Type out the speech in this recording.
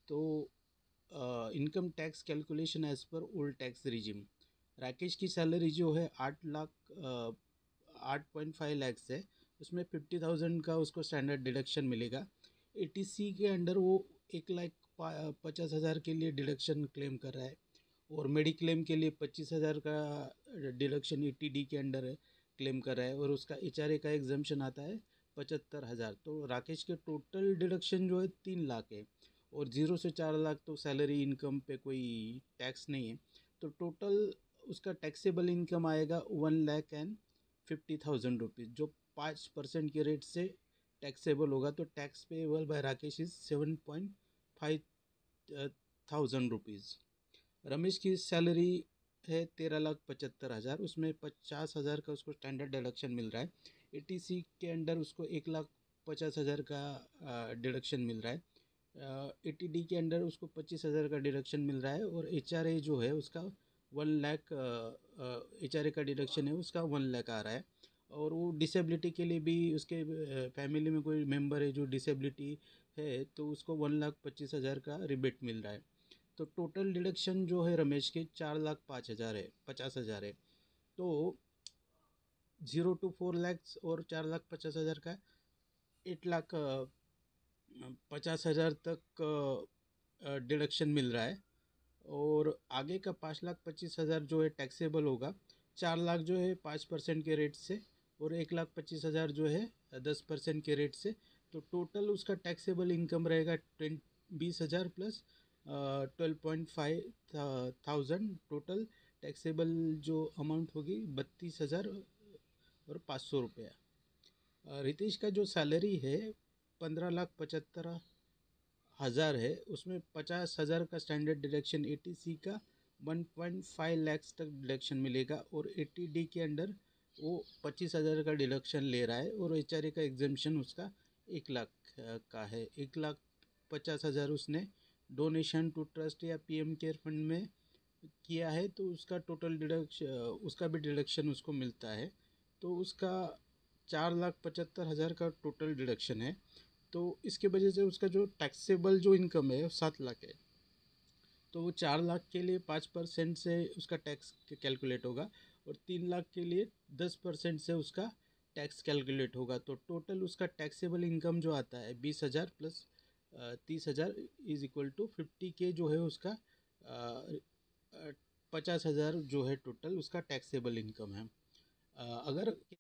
तो income tax calculation as per old tax regime. Rakesh की salary जो है 8.5 लाख है। उसमें 50,000 का उसको स्टैंडर्ड डिडक्शन मिलेगा। एटीसी के अंडर वो 1,50,000 के लिए डिडक्शन क्लेम कर रहा है, और मेडिक्लेम के लिए 25,000 का डिडक्शन ईटीडी के अंडर है क्लेम कर रहा है, और उसका एचआरए का एग्जम्पशन आता है 75,000। तो राकेश के टोटल डिडक्शन जो है 3 लाख है, और 0 से 4 लाख तो सैलरी इनकम पे कोई टैक्स नहीं है। तो टोटल उसका टैक्सेबल इनकम आएगा 1,50,000 रुपीज़, जो 5% के रेट से टैक्सेबल होगा। तो tax payable by Rakesh is 7,500 rupees. Ramesh की सैलरी है 13,75,000, उसमें 50,000 का उसको स्टैंडर्ड डिडक्शन मिल रहा है। एटीसी के अंडर उसको 1,50,000 का डिडक्शन मिल रहा है। एटीडी के अंडर उसको 25,000 का डिडक्शन मिल रहा है, और एचआरए जो है उसका 1 लाख, एचआरए का डिडक्शन है उसका 1 लाख आ रहा है। और वो डिसेबिलिटी के लिए भी उसके फैमिली में कोई मेंबर है जो डिसेबिलिटी है, तो उसको 1,25,000 का रिबेट मिल रहा है। तो टोटल डिडक्शन जो है रमेश के 4,05,000 है, 50,000 है। तो 0 to 4 lakhs और 4,50,000 का 8,50,000 तक डिडक्शन मिल रहा है। और आगे का 5,25,000 जो है टैक्सेबल होगा। 4 लाख जो है 5% के रेट से, और 1,25,000 जो है 10% के रेट से। तो टोटल उसका टैक्सेबल इनकम रहेगा 20,000 प्लस 12,500। टोटल टैक्सेबल जो अमाउंट होगी 32,500 रुपया। रितेश का जो सैलरी है 15,75,000 है, उसमें 50,000 का स्टैंडर्ड डिडक्शन एटीसी का 1.5 लाख तक डिडक्शन मिलेगा, और एटीडी के अंडर वो 25,000 का डिडक्शन ले रहा है, और एचआरए का एग्जाम्पशन उसका 1 लाख का है। 1,50,000 उसने डोनेशन टू ट्रस्ट या पीएम केयर फंड में किया है, तो उसका टोटल डिडक्शन, उसका भी डिडक्शन उसको मिलता है। तो उसका 4,75,000 का टोटल डिडक्शन है। तो इसके वजह से उसका जो टैक्सेबल जो इनकम है वो 7 लाख है। तो वो 4 लाख के लिए 5% से उसका टैक्स कैलकुलेट होगा, और 3 लाख के लिए 10% से उसका टैक्स कैलकुलेट होगा। तो टोटल उसका टैक्सेबल इनकम जो आता है 20,000 plus 30,000 is equal to 50K जो है उसका 50,000 जो है टोटल उसका टैक्सेबल इनकम है। अगर